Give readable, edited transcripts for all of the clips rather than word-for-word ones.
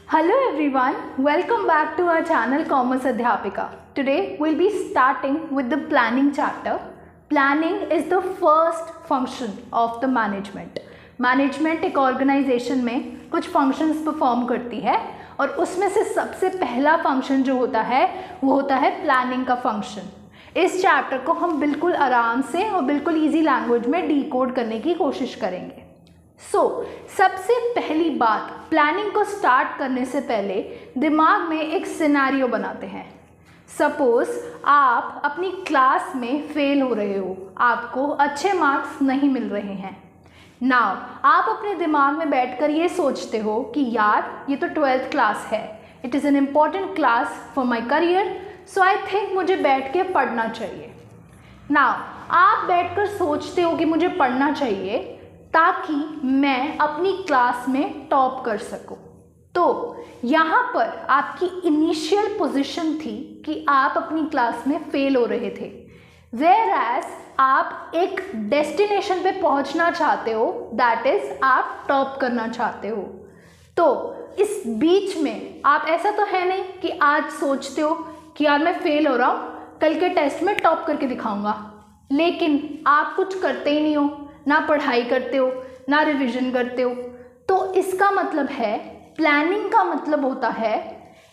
Hello everyone, welcome back to our channel Commerce Adhyapika. Today we'll be starting with the planning chapter. Planning is the first function of the management. Management एक organization में कुछ functions perform करती है और उसमें से सबसे पहला function जो होता है वो होता है planning का function. इस चैप्टर को हम बिल्कुल आराम से और बिल्कुल ईजी लैंग्वेज में डिकोड करने की कोशिश करेंगे. सबसे पहली बात, प्लानिंग को स्टार्ट करने से पहले दिमाग में एक सिनेरियो बनाते हैं. सपोज आप अपनी क्लास में फेल हो रहे हो, आपको अच्छे मार्क्स नहीं मिल रहे हैं. नाउ आप अपने दिमाग में बैठकर ये सोचते हो कि यार ये तो 12th क्लास है, it is an important class for my career, so I think मुझे बैठ के पढ़ना चाहिए. नाउ आप बैठकर सोचते हो कि मुझे पढ़ना चाहिए ताकि मैं अपनी क्लास में टॉप कर सकूं. तो यहाँ पर आपकी इनिशियल पोजीशन थी कि आप अपनी क्लास में फेल हो रहे थे, वेयर एज आप एक डेस्टिनेशन पे पहुँचना चाहते हो, दैट इज़ आप टॉप करना चाहते हो. तो इस बीच में आप ऐसा तो है नहीं कि आज सोचते हो कि यार मैं फेल हो रहा हूँ, कल के टेस्ट में टॉप करके दिखाऊंगा, लेकिन आप कुछ करते ही नहीं हो, ना पढ़ाई करते हो ना रिवीजन करते हो. तो इसका मतलब है, प्लानिंग का मतलब होता है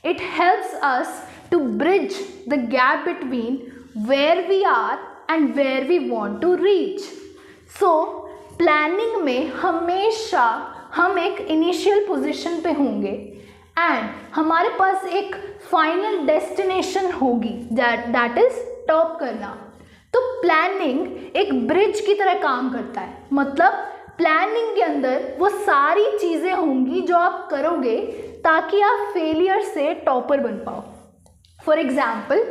it helps us to bridge the gap between where we are and where we want to reach. So planning में हमेशा हम एक इनिशियल पोजीशन पे होंगे एंड हमारे पास एक फाइनल डेस्टिनेशन होगी दैट इज टॉप करना. तो प्लानिंग एक ब्रिज की तरह काम करता है. मतलब प्लानिंग के अंदर वो सारी चीज़ें होंगी जो आप करोगे ताकि आप फेलियर से टॉपर बन पाओ. फॉर एग्जाम्पल,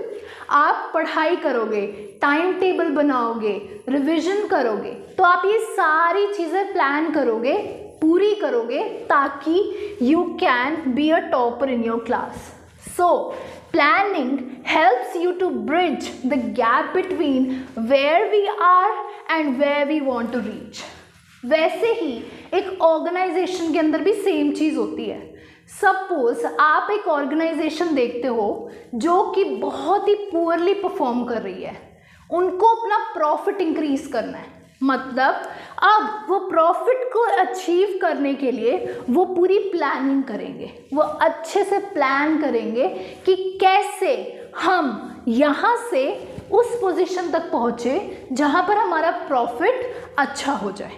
आप पढ़ाई करोगे, टाइम टेबल बनाओगे, रिवीजन करोगे, तो आप ये सारी चीज़ें प्लान करोगे, पूरी करोगे ताकि you can be a topper in your class. So, planning helps you to bridge the gap between where we are and where we want to reach. वैसे ही एक ऑर्गेनाइजेशन के अंदर भी सेम चीज़ होती है. सपोज आप एक ऑर्गेनाइजेशन देखते हो जो कि बहुत ही पुअरली परफॉर्म कर रही है, उनको अपना प्रॉफिट इंक्रीज करना है. मतलब अब वो प्रॉफिट को अचीव करने के लिए वो पूरी प्लानिंग करेंगे, वो अच्छे से प्लान करेंगे कि कैसे हम यहाँ से उस पोजीशन तक पहुँचे जहाँ पर हमारा प्रॉफिट अच्छा हो जाए.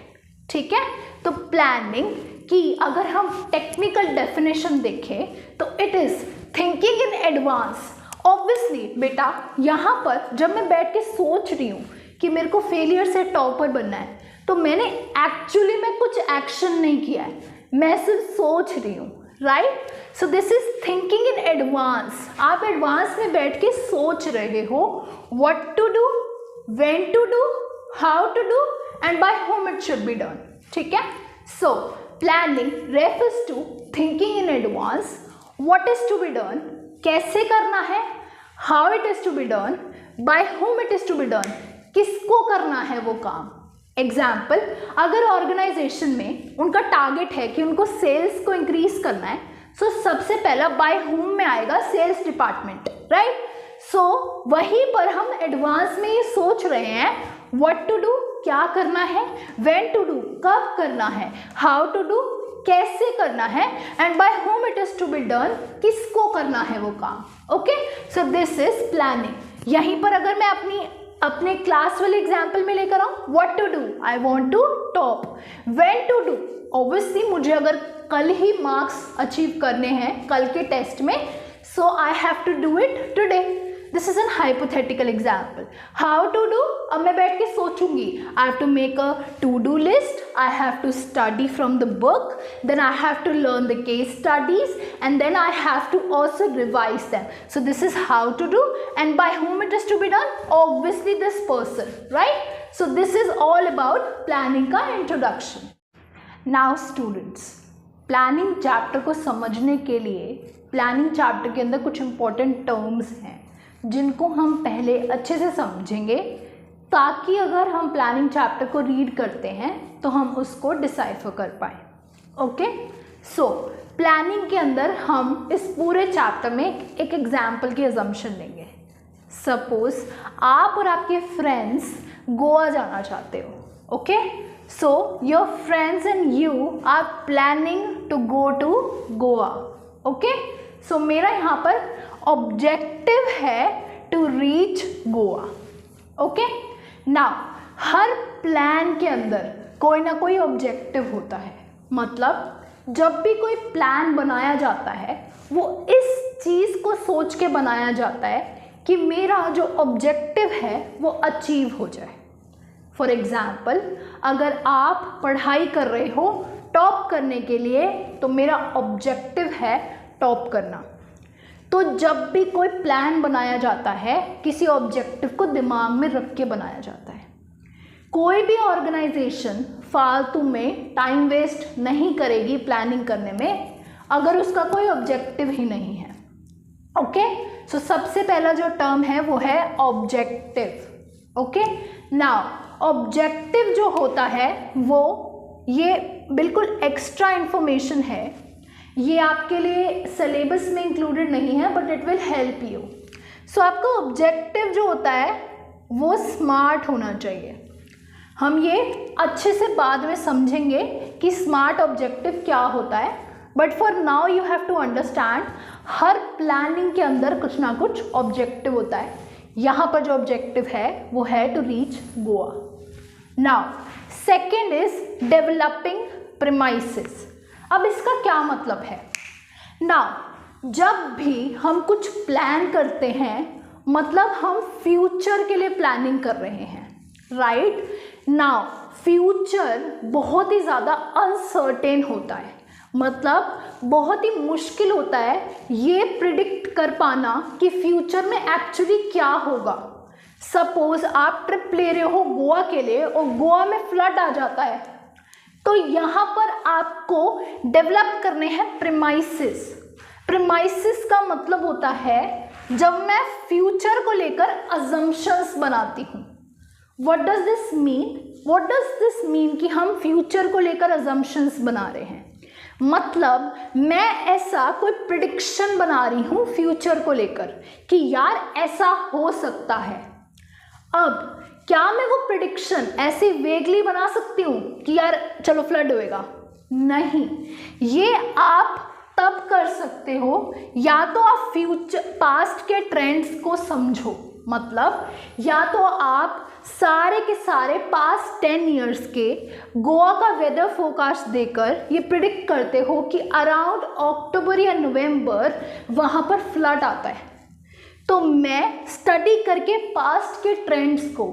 ठीक है. तो प्लानिंग की अगर हम टेक्निकल डेफिनेशन देखें तो it is thinking in advance. Obviously बेटा, यहाँ पर जब मैं बैठ के सोच रही हूँ कि मेरे को फेलियर से टॉपर बनना है, तो मैंने एक्चुअली में कुछ एक्शन नहीं किया है, मैं सिर्फ सोच रही हूँ. Right. So this is thinking in advance. आप एडवांस में बैठ के सोच रहे हो what to do, when to do, how to do and by whom it should be done. ठीक है. So planning refers to thinking in advance, what is to be done, कैसे करना है, how it is to be done, by whom it is to be done, किसको करना है वो काम. एग्जाम्पल, अगर ऑर्गेनाइजेशन में उनका टारगेट है कि उनको सेल्स को इंक्रीज करना है, सो सबसे पहला बाय होम में आएगा सेल्स डिपार्टमेंट. राइट. सो वहीं पर हम एडवांस में ये सोच रहे हैं व्हाट टू डू, क्या करना है, व्हेन टू डू, कब करना है, हाउ टू डू, कैसे करना है, and by whom it is to be done, किसको करना है वो काम. Okay. So this is planning. यहीं पर अगर मैं अपने क्लास वाले एग्जाम्पल में लेकर आऊँ, what to do, I want to top, when to do, obviously मुझे अगर कल ही मार्क्स अचीव करने हैं कल के टेस्ट में, so I have to do it today. This is an hypothetical example. How to do, अब मैं बैठ के सोचूंगी, I have to make a to do list, I have to study from the book, then I have to learn the case studies, and then I have to also revise them. So this is how to do, and by whom it is to be done, obviously this person, right? So this is all about planning का introduction. Now students, planning chapter को समझने के लिए planning chapter के अंदर कुछ important terms हैं जिनको हम पहले अच्छे से समझेंगे ताकि अगर हम प्लानिंग चैप्टर को रीड करते हैं तो हम उसको डिसाइफर कर पाएँ. ओके. सो प्लानिंग के अंदर हम इस पूरे चैप्टर में एक एग्जाम्पल की अजम्पशन लेंगे। सपोज आप और आपके फ्रेंड्स गोवा जाना चाहते हो, okay, so your friends and you are planning to go to Goa, okay. So मेरा यहाँ पर ऑब्जेक्टिव है to reach Goa, okay. Now हर प्लान के अंदर कोई ना कोई ऑब्जेक्टिव होता है, मतलब जब भी कोई प्लान बनाया जाता है वो इस चीज़ को सोच के बनाया जाता है कि मेरा जो ऑब्जेक्टिव है वो अचीव हो जाए। फॉर एग्ज़ाम्पल, अगर आप पढ़ाई कर रहे हो टॉप करने के लिए, तो मेरा ऑब्जेक्टिव है टॉप करना। तो जब भी कोई प्लान बनाया जाता है किसी ऑब्जेक्टिव को दिमाग में रख के बनाया जाता है। कोई भी ऑर्गेनाइजेशन फालतू में टाइम वेस्ट नहीं करेगी प्लानिंग करने में अगर उसका कोई ऑब्जेक्टिव ही नहीं है, ओके। सो सबसे पहला जो टर्म है वो है ऑब्जेक्टिव, ओके। नाउ ऑब्जेक्टिव जो होता है वो ये बिल्कुल एक्स्ट्रा इंफॉर्मेशन है, ये आपके लिए सिलेबस में इंक्लूडेड नहीं है but it will help you. So आपका ऑब्जेक्टिव जो होता है वो स्मार्ट होना चाहिए। हम ये अच्छे से बाद में समझेंगे कि स्मार्ट ऑब्जेक्टिव क्या होता है, but for now you have to understand हर प्लानिंग के अंदर कुछ ना कुछ ऑब्जेक्टिव होता है। यहाँ पर जो ऑब्जेक्टिव है वो है to reach Goa. Now second is developing premises. अब इसका क्या मतलब है? नाउ जब भी हम कुछ प्लान करते हैं मतलब हम फ्यूचर के लिए प्लानिंग कर रहे हैं, राइट। नाउ फ्यूचर बहुत ही ज़्यादा अनसर्टेन होता है, मतलब बहुत ही मुश्किल होता है ये प्रिडिक्ट कर पाना कि फ्यूचर में एक्चुअली क्या होगा। सपोज आप ट्रिप ले रहे हो गोवा के लिए और गोवा में फ्लड आ जाता है, तो यहाँ पर आपको डेवलप करने हैं प्रीमाइसेस। प्रीमाइसेस का मतलब होता है जब मैं फ्यूचर को लेकर अजम्पशंस बनाती हूँ। What does this mean? What does this mean कि हम फ्यूचर को लेकर अजम्पशंस बना रहे हैं, मतलब मैं ऐसा कोई प्रिडिक्शन बना रही हूँ फ्यूचर को लेकर कि यार ऐसा हो सकता है। अब क्या मैं वो प्रिडिक्शन ऐसे वेगली बना सकती हूँ कि यार चलो फ्लड होएगा? नहीं, ये आप तब कर सकते हो या तो आप फ्यूचर पास्ट के ट्रेंड्स को समझो, मतलब या तो आप सारे के सारे पास्ट 10 इयर्स के गोवा का वेदर फोरकास्ट देकर ये प्रिडिक्ट करते हो कि अराउंड अक्टूबर या नवंबर वहाँ पर फ्लड आता है। तो मैं स्टडी करके पास्ट के ट्रेंड्स को,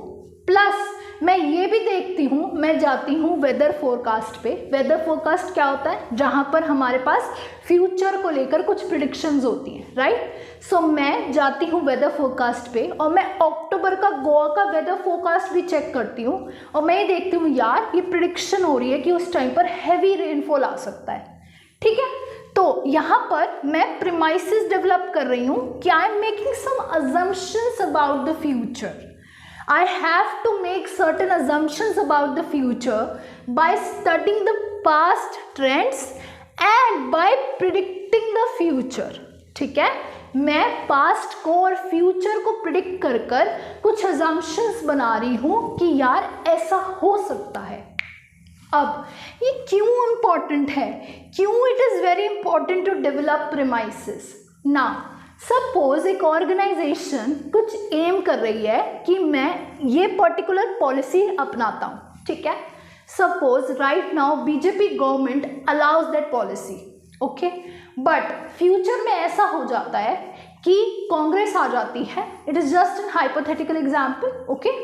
प्लस मैं ये भी देखती हूँ, मैं जाती हूँ वेदर फोरकास्ट पे। वेदर फोरकास्ट क्या होता है? जहाँ पर हमारे पास फ्यूचर को लेकर कुछ प्रिडिक्शंस होती हैं, राइट। सो मैं जाती हूँ वेदर फोरकास्ट पे और मैं अक्टूबर का गोवा का वेदर फोरकास्ट भी चेक करती हूँ और मैं ये देखती हूँ यार ये प्रिडिक्शन हो रही है कि उस टाइम पर हैवी रेनफॉल आ सकता है, ठीक है। तो यहाँ पर मैं प्रीमाइसेस डेवलप कर रही हूँ कि I am making some assumptions about the future. I have to make certain assumptions about the future by studying the past trends and by predicting the future, ठीक है। मैं पास्ट को और फ्यूचर को प्रिडिक्ट कर कर कुछ assumptions बना रही हूँ कि यार ऐसा हो सकता है। अब ये क्यों इम्पॉर्टेंट है? क्यों it is very important to develop premises? ना सपोज एक ऑर्गेनाइजेशन कुछ एम कर रही है कि मैं ये पर्टिकुलर पॉलिसी अपनाता हूँ, ठीक है। Suppose right now BJP government allows that policy, okay, but future में ऐसा हो जाता है कि कांग्रेस आ जाती है। It is just an hypothetical example, okay.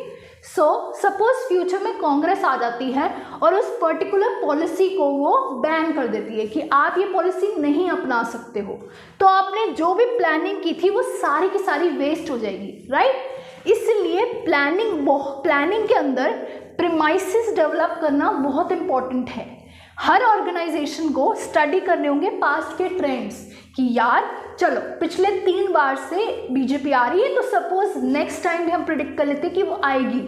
So suppose future में कांग्रेस आ जाती है और उस पर्टिकुलर पॉलिसी को वो बैन कर देती है कि आप ये पॉलिसी नहीं अपना सकते हो, तो आपने जो भी प्लानिंग की थी वो सारी की सारी वेस्ट हो जाएगी, राइट। इसलिए प्लानिंग के अंदर प्रीमाइसेस डेवलप करना बहुत इंपॉर्टेंट है। हर ऑर्गेनाइजेशन को स्टडी करने होंगे पास्ट के ट्रेंड्स कि यार चलो पिछले 3 बार से बीजेपी आ रही है, तो सपोज नेक्स्ट टाइम भी हम प्रिडिक्ट कर लेते कि वो आएगी,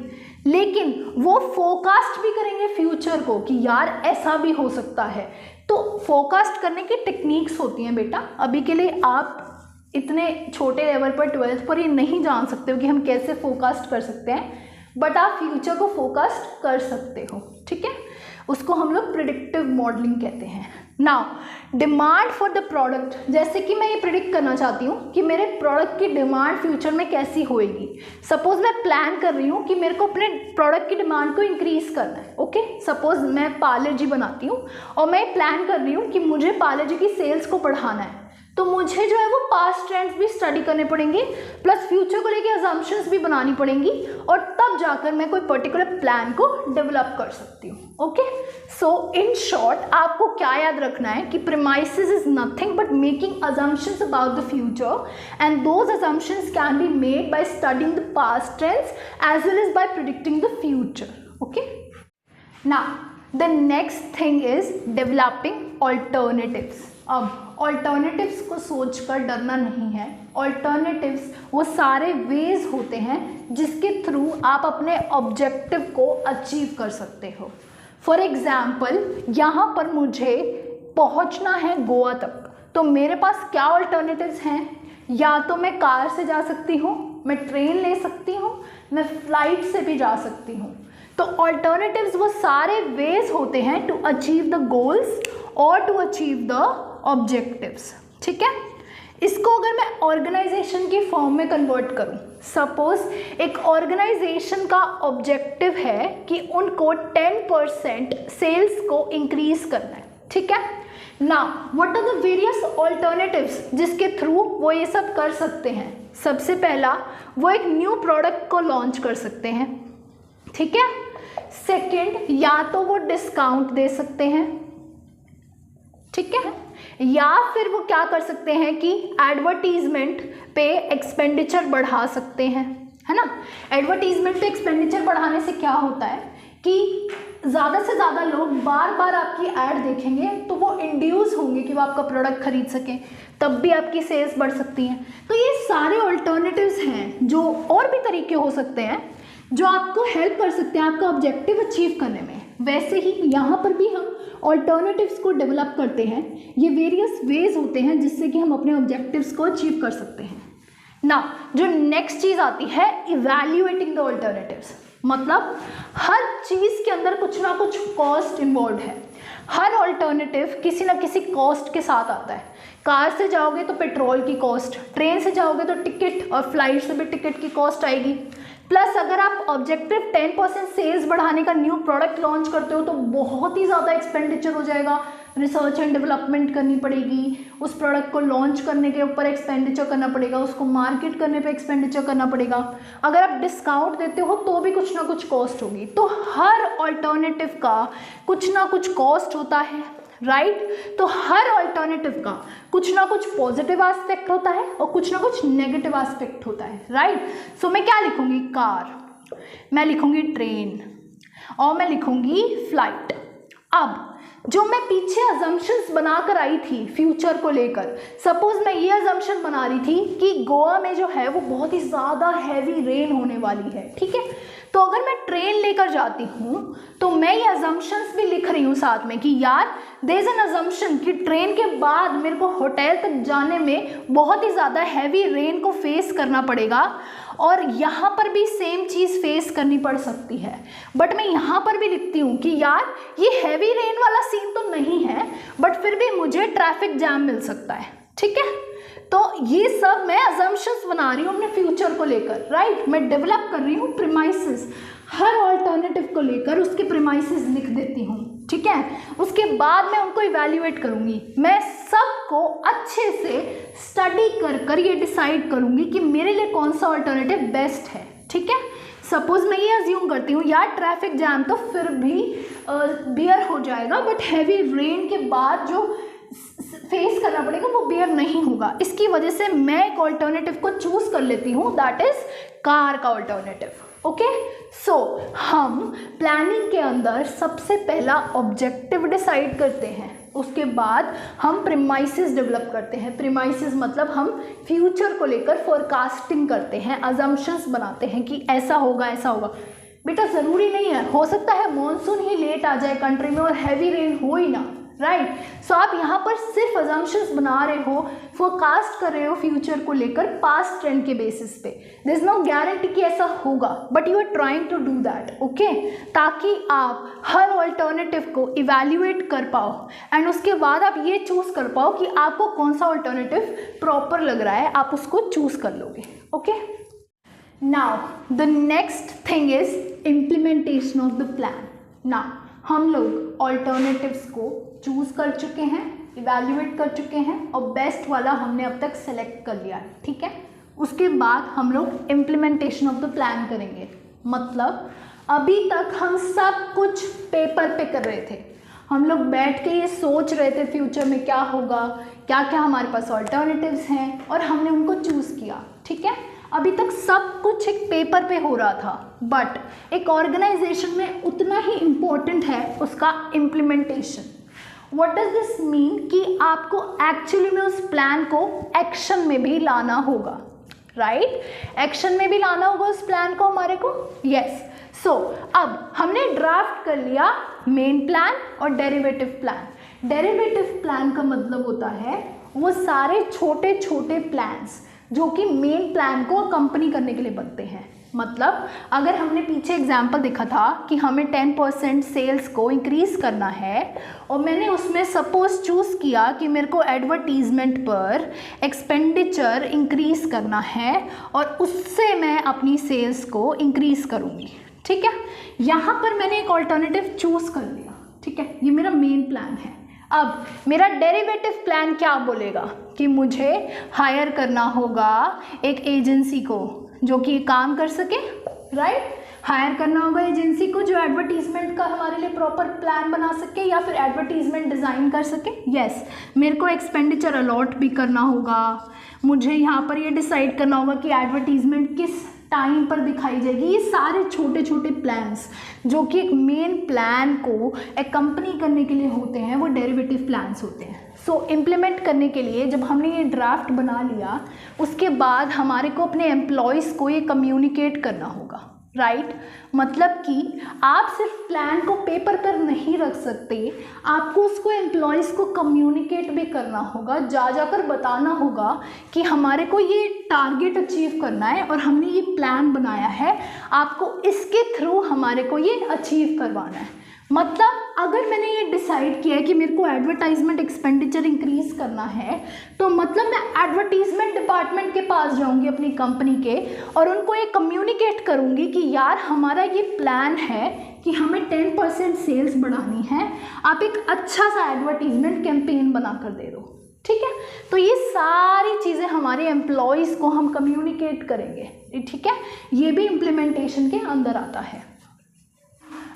लेकिन वो फोरकास्ट भी करेंगे फ्यूचर को कि यार ऐसा भी हो सकता है। तो फोरकास्ट करने की टेक्निक्स होती हैं बेटा, अभी के लिए आप इतने छोटे लेवल पर 12th पर ये नहीं जान सकते हो कि हम कैसे फोरकास्ट कर सकते हैं, बट आप फ्यूचर को फोरकास्ट कर सकते हो, ठीक है। उसको हम लोग प्रिडिक्टिव मॉडलिंग कहते हैं। Now demand for the product, जैसे कि मैं ये प्रिडिक्ट करना चाहती हूँ कि मेरे प्रोडक्ट की डिमांड फ्यूचर में कैसी होएगी। सपोज मैं प्लान कर रही हूँ कि मेरे को अपने प्रोडक्ट की डिमांड को इंक्रीज करना है, ओके। सपोज मैं पार्ले जी बनाती हूँ और मैं प्लान कर रही हूँ कि मुझे पार्ले जी की सेल्स को बढ़ाना है, तो मुझे जो है वो पास्ट ट्रेंड्स भी स्टडी करने पड़ेंगे, प्लस फ्यूचर को लेके अजम्पशंस भी बनानी पड़ेंगी, और तब जाकर मैं कोई पर्टिकुलर प्लान को डेवलप कर सकती हूँ, ओके। सो इन शॉर्ट आपको क्या याद रखना है कि premises is nothing but making assumptions about the future, and those assumptions can be made by studying the past trends as well as by predicting the future, okay. Now the next thing is developing alternatives. अब alternatives को सोचकर डरना नहीं है। Alternatives वो सारे veg होते हैं जिसके थ्रू आप अपने ऑब्जेक्टिव को अचीव कर सकते हो। फॉर एग्जाम्पल यहाँ पर मुझे पहुँचना है गोवा तक, तो मेरे पास क्या ऑल्टरनेटिव्स हैं? या तो मैं कार से जा सकती हूँ, मैं ट्रेन ले सकती हूँ, मैं फ्लाइट से भी जा सकती हूँ। तो ऑल्टरनेटिव्स वो सारे वेज होते हैं टू अचीव द गोल्स और टू अचीव द ऑब्जेक्टिव्स, ठीक है। इसको अगर मैं ऑर्गेनाइजेशन की फॉर्म में कन्वर्ट करूं, सपोज एक ऑर्गेनाइजेशन का ऑब्जेक्टिव है कि उनको 10% सेल्स को इंक्रीज करना है, ठीक है। Now what are the various alternatives जिसके थ्रू वो ये सब कर सकते हैं? सबसे पहला, वो एक न्यू प्रोडक्ट को लॉन्च कर सकते हैं, ठीक है। सेकंड, या तो वो डिस्काउंट दे सकते हैं, ठीक है, या फिर वो क्या कर सकते हैं कि एडवर्टीजमेंट पे एक्सपेंडिचर बढ़ा सकते हैं, है ना। एडवर्टीजमेंट पे एक्सपेंडिचर बढ़ाने से क्या होता है कि ज़्यादा से ज़्यादा लोग बार बार आपकी ऐड देखेंगे, तो वो इंड्यूस होंगे कि वो आपका प्रोडक्ट खरीद सकें, तब भी आपकी सेल्स बढ़ सकती हैं। तो ये सारे ऑल्टरनेटिव्स हैं, जो और भी तरीके हो सकते हैं जो आपको हेल्प कर सकते हैं आपका ऑब्जेक्टिव अचीव करने में। वैसे ही यहाँ पर भी हम ऑल्टरनेटिव्स को डेवलप करते हैं। ये वेरियस वेज होते हैं जिससे कि हम अपने ऑब्जेक्टिव्स को अचीव कर सकते हैं। ना जो नेक्स्ट चीज़ आती है, इवैल्यूएटिंग द ऑल्टरनेटिव्स। मतलब हर चीज़ के अंदर कुछ ना कुछ कॉस्ट इन्वॉल्व है। हर ऑल्टरनेटिव किसी ना किसी कॉस्ट के साथ आता है। कार से जाओगे तो पेट्रोल की कॉस्ट, ट्रेन से जाओगे तो टिकट, और फ्लाइट से भी टिकट की कॉस्ट आएगी। प्लस अगर आप ऑब्जेक्टिव 10% सेल्स बढ़ाने का न्यू प्रोडक्ट लॉन्च करते हो तो बहुत ही ज़्यादा एक्सपेंडिचर हो जाएगा। रिसर्च एंड डेवलपमेंट करनी पड़ेगी, उस प्रोडक्ट को लॉन्च करने के ऊपर एक्सपेंडिचर करना पड़ेगा, उसको मार्केट करने पे एक्सपेंडिचर करना पड़ेगा। अगर आप डिस्काउंट देते हो तो भी कुछ ना कुछ कॉस्ट होगी। तो हर ऑल्टरनेटिव का कुछ ना कुछ कॉस्ट होता है, राइट। तो हर ऑल्टरनेटिव का कुछ ना कुछ पॉजिटिव एस्पेक्ट होता है और कुछ ना कुछ नेगेटिव एस्पेक्ट होता है, राइट। सो मैं क्या लिखूंगी? कार, मैं लिखूंगी ट्रेन, और मैं लिखूंगी फ्लाइट। अब जो मैं पीछे अजम्पशंस बनाकर आई थी फ्यूचर को लेकर, सपोज मैं ये अजम्पशन बना रही थी कि गोवा में जो है वो बहुत ही ज़्यादा हैवी रेन होने वाली है, ठीक है। तो अगर मैं ट्रेन लेकर जाती हूँ तो मैं ये अजम्पशंस भी लिख रही हूँ साथ में कि यार देयर इज एन अजम्पशन कि ट्रेन के बाद मेरे को होटल तक जाने में बहुत ही ज़्यादा हैवी रेन को फेस करना पड़ेगा, और यहाँ पर भी सेम चीज़ फेस करनी पड़ सकती है। बट मैं यहाँ पर भी लिखती हूँ कि यार ये हैवी रेन वाला सीन तो नहीं है, बट फिर भी मुझे ट्रैफिक जैम मिल सकता है, ठीक है। तो ये सब मैं अजम्पशंस बना रही हूँ अपने फ्यूचर को लेकर, राइट। मैं डेवलप कर रही हूँ प्रीमाइसेस, हर ऑल्टरनेटिव को लेकर उसके प्रीमाइसेस लिख देती हूँ, ठीक है। उसके बाद मैं उनको इवैल्यूएट करूँगी। मैं सबको अच्छे से स्टडी कर ये डिसाइड करूँगी कि मेरे लिए कौन सा ऑल्टरनेटिव बेस्ट है, ठीक है। सपोज मैं ये अज्यूम करती हूँ यार ट्रैफिक जैम तो फिर भी बियर हो जाएगा, बट हैवी रेन के बाद जो फेस करना पड़ेगा वो बेयर नहीं होगा। इसकी वजह से मैं एक ऑल्टरनेटिव को चूज कर लेती हूँ, दैट इज कार का ऑल्टरनेटिव। ओके, सो हम प्लानिंग के अंदर सबसे पहला ऑब्जेक्टिव डिसाइड करते हैं, उसके बाद हम प्रीमाइसेस डेवलप करते हैं। प्रीमाइसेस मतलब हम फ्यूचर को लेकर फोरकास्टिंग करते हैं, अजम्पशंस बनाते हैं कि ऐसा होगा ऐसा होगा। बेटा ज़रूरी नहीं है, हो सकता है मॉनसून ही लेट आ जाए कंट्री में और हैवी रेन हो ही ना, राइट। सो आप यहाँ पर सिर्फ अजम्पशंस बना रहे हो, फोरकास्ट कर रहे हो फ्यूचर को लेकर पास्ट ट्रेंड के बेसिस पे। देयर इज नो गारंटी कि ऐसा होगा, but you are trying to do that, okay, ताकि आप हर ऑल्टरनेटिव को इवैल्यूएट कर पाओ एंड उसके बाद आप ये चूज़ कर पाओ कि आपको कौन सा ऑल्टरनेटिव प्रॉपर लग रहा है, आप उसको चूज़ कर लोगे, okay. Now the next thing is implementation of the plan. Now हम लोग ऑल्टरनेटिव्स को चूज़ कर चुके हैं, इवैल्यूएट कर चुके हैं और बेस्ट वाला हमने अब तक सेलेक्ट कर लिया है, ठीक है। उसके बाद हम लोग इम्प्लीमेंटेशन ऑफ द प्लान करेंगे। मतलब अभी तक हम सब कुछ पेपर पे कर रहे थे, हम लोग बैठ के ये सोच रहे थे फ्यूचर में क्या होगा, क्या क्या हमारे पास ऑल्टरनेटिव्स हैं और हमने उनको चूज़ किया, ठीक है। अभी तक सब कुछ एक पेपर पे हो रहा था, बट एक ऑर्गेनाइजेशन में उतना ही इम्पोर्टेंट है उसका implementation. What does this mean कि आपको एक्चुअली में उस प्लान को एक्शन में भी लाना होगा, राइट। एक्शन में भी लाना होगा उस प्लान को हमारे को, यस। सो अब हमने ड्राफ्ट कर लिया मेन प्लान और डेरिवेटिव प्लान। डेरिवेटिव प्लान का मतलब होता है वो सारे छोटे छोटे प्लान्स जो कि मेन प्लान को अकम्पनी करने के लिए बनते हैं। मतलब अगर हमने पीछे एग्जाम्पल देखा था कि हमें 10% सेल्स को इंक्रीज़ करना है और मैंने उसमें सपोज चूज़ किया कि मेरे को एडवर्टीज़मेंट पर एक्सपेंडिचर इंक्रीज़ करना है और उससे मैं अपनी सेल्स को इंक्रीज़ करूँगी, ठीक है। यहाँ पर मैंने एक ऑल्टरनेटिव चूज़ कर लिया, ठीक है, ये मेरा मेन प्लान है। अब मेरा डेरिवेटिव प्लान क्या बोलेगा कि मुझे हायर करना होगा एक एजेंसी को जो कि काम कर सके, राइट। हायर करना होगा एजेंसी को जो एडवर्टीजमेंट का हमारे लिए प्रॉपर प्लान बना सके या फिर एडवर्टीजमेंट डिज़ाइन कर सके, यस। मेरे को एक्सपेंडिचर अलॉट भी करना होगा, मुझे यहाँ पर ये डिसाइड करना होगा कि एडवर्टीजमेंट किस टाइम पर दिखाई जाएगी। ये सारे छोटे छोटे प्लान्स जो कि एक मेन प्लान को एक्कम्पनी करने के लिए होते हैं वो डेरिवेटिव प्लान्स होते हैं। सो इम्प्लीमेंट करने के लिए जब हमने ये ड्राफ्ट बना लिया उसके बाद हमारे को अपने एम्प्लॉयज़ को ये कम्युनिकेट करना होगा, राइट। मतलब कि आप सिर्फ प्लान को पेपर पर नहीं रख सकते, आपको उसको एम्प्लॉयज़ को कम्युनिकेट भी करना होगा, जाकर बताना होगा कि हमारे को ये टारगेट अचीव करना है और हमने ये प्लान बनाया है, आपको इसके थ्रू हमारे को ये अचीव करवाना है। मतलब अगर मैंने ये डिसाइड किया है कि मेरे को एडवर्टाइजमेंट एक्सपेंडिचर इंक्रीज़ करना है तो मतलब मैं एडवर्टीजमेंट डिपार्टमेंट के पास जाऊंगी अपनी कंपनी के और उनको ये कम्युनिकेट करूंगी कि यार हमारा ये प्लान है कि हमें 10% सेल्स बढ़ानी है, आप एक अच्छा सा एडवर्टीजमेंट कैंपेन बना कर दे दो, ठीक है। तो ये सारी चीज़ें हमारे एम्प्लॉयज़ को हम कम्युनिकेट करेंगे, ठीक है। ये भी इम्प्लीमेंटेशन के अंदर आता है।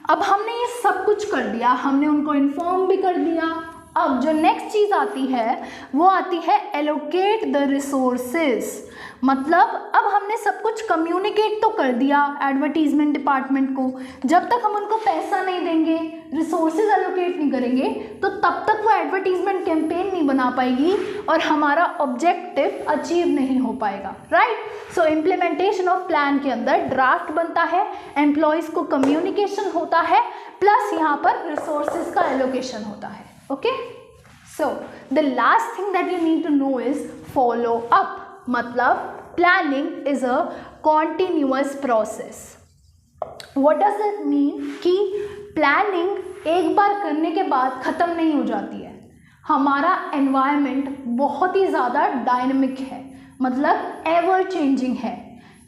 अब हमने ये सब कुछ कर दिया, हमने उनको इन्फॉर्म भी कर दिया। अब जो नेक्स्ट चीज़ आती है वो आती है एलोकेट द रिसोर्सेज। मतलब अब हमने सब कुछ कम्युनिकेट तो कर दिया एडवर्टीजमेंट डिपार्टमेंट को, जब तक हम उनको पैसा नहीं देंगे, रिसोर्सेज एलोकेट नहीं करेंगे तो तब तक वो एडवर्टीजमेंट कैंपेन नहीं बना पाएगी और हमारा ऑब्जेक्टिव अचीव नहीं हो पाएगा, right. So implementation of plan के अंदर ड्राफ्ट बनता है, एम्प्लॉयज़ को कम्युनिकेशन होता है, प्लस यहाँ पर रिसोर्सेज का एलोकेशन होता है, okay. So the last thing that you need to know is follow up. मतलब planning is a continuous process. What does it mean कि प्लानिंग एक बार करने के बाद ख़त्म नहीं हो जाती है। हमारा एनवायरनमेंट बहुत ही ज़्यादा डायनेमिक है, मतलब एवर चेंजिंग है।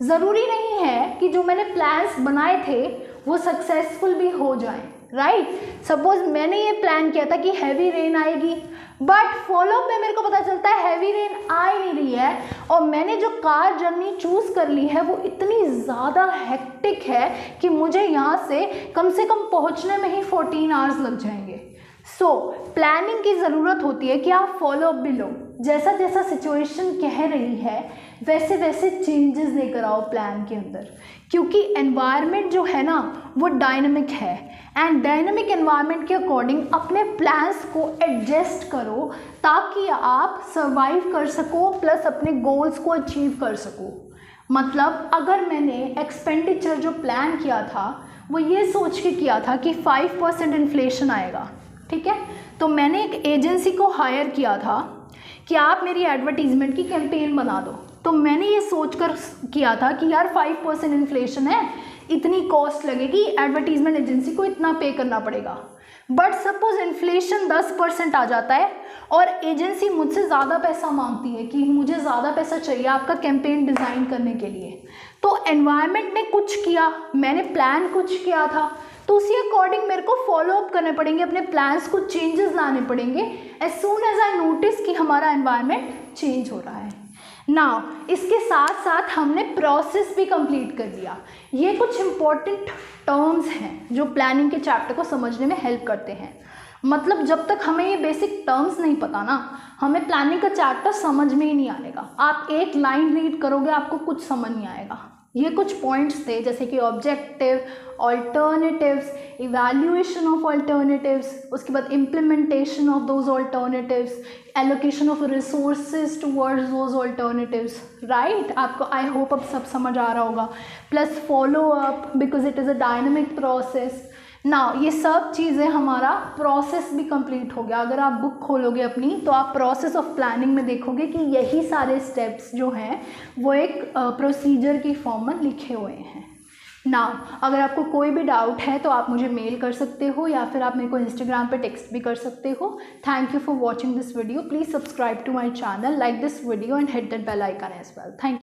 ज़रूरी नहीं है कि जो मैंने प्लान्स बनाए थे वो सक्सेसफुल भी हो जाएं, राइट। सपोज मैंने ये प्लान किया था कि हैवी रेन आएगी, बट फॉलोअप में मेरे को पता चलता है हैवी रेन आ ही नहीं रही है और मैंने जो कार जर्नी चूज़ कर ली है वो इतनी ज़्यादा हेक्टिक है कि मुझे यहाँ से कम पहुँचने में ही 14 आवर्स लग जाएंगे। सो प्लानिंग की ज़रूरत होती है कि आप फॉलोअप भी लो, जैसा जैसा सिचुएशन कह रही है वैसे वैसे चेंजेस लेकर आओ प्लान के अंदर, क्योंकि एनवायरनमेंट जो है ना वो डायनामिक है एंड डायनामिक एनवायरनमेंट के अकॉर्डिंग अपने प्लान्स को एडजस्ट करो ताकि आप सर्वाइव कर सको प्लस अपने गोल्स को अचीव कर सको। मतलब अगर मैंने एक्सपेंडिचर जो प्लान किया था वो ये सोच के किया था कि 5% इन्फ्लेशन आएगा, ठीक है। तो मैंने एक एजेंसी को हायर किया था कि आप मेरी एडवर्टीज़मेंट की कैंपेन बना दो। तो मैंने ये सोचकर किया था कि यार 5% इन्फ्लेशन है, इतनी कॉस्ट लगेगी, एडवर्टीज़मेंट एजेंसी को इतना पे करना पड़ेगा। बट सपोज इन्फ्लेशन 10% आ जाता है और एजेंसी मुझसे ज़्यादा पैसा मांगती है कि मुझे ज़्यादा पैसा चाहिए आपका कैंपेन डिज़ाइन करने के लिए। तो एनवायरनमेंट ने कुछ किया, मैंने प्लान कुछ किया था, तो उसी अकॉर्डिंग मेरे को फॉलो अप करने पड़ेंगे, अपने प्लान्स को चेंजेस लाने पड़ेंगे as soon as I notice कि हमारा एनवायरनमेंट चेंज हो रहा है। नाउ इसके साथ साथ हमने प्रोसेस भी कंप्लीट कर दिया। ये कुछ इम्पोर्टेंट टर्म्स हैं जो प्लानिंग के चैप्टर को समझने में हेल्प करते हैं। मतलब जब तक हमें ये बेसिक टर्म्स नहीं पता ना, हमें प्लानिंग का चैप्टर समझ में ही नहीं आएगा। आप एक लाइन रीड करोगे आपको कुछ समझ नहीं आएगा। ये कुछ पॉइंट्स थे जैसे कि objective, alternatives, evaluation of alternatives, उसके बाद implementation of those alternatives, allocation of resources towards those alternatives, right. आपको आई होप अब सब समझ आ रहा होगा। Plus follow up because it is a dynamic process. Now ये सब चीज़ें हमारा प्रोसेस भी कंप्लीट हो गया। अगर आप बुक खोलोगे अपनी तो आप प्रोसेस ऑफ प्लानिंग में देखोगे कि यही सारे स्टेप्स जो हैं वो एक प्रोसीजर की फॉर्म में लिखे हुए हैं। नाउ अगर आपको कोई भी डाउट है तो आप मुझे मेल कर सकते हो या फिर आप मेरे को इंस्टाग्राम पे टेक्स्ट भी कर सकते हो। Thank you for watching this video. Please subscribe to my channel, like this video and hit that bell icon as well. Thank you.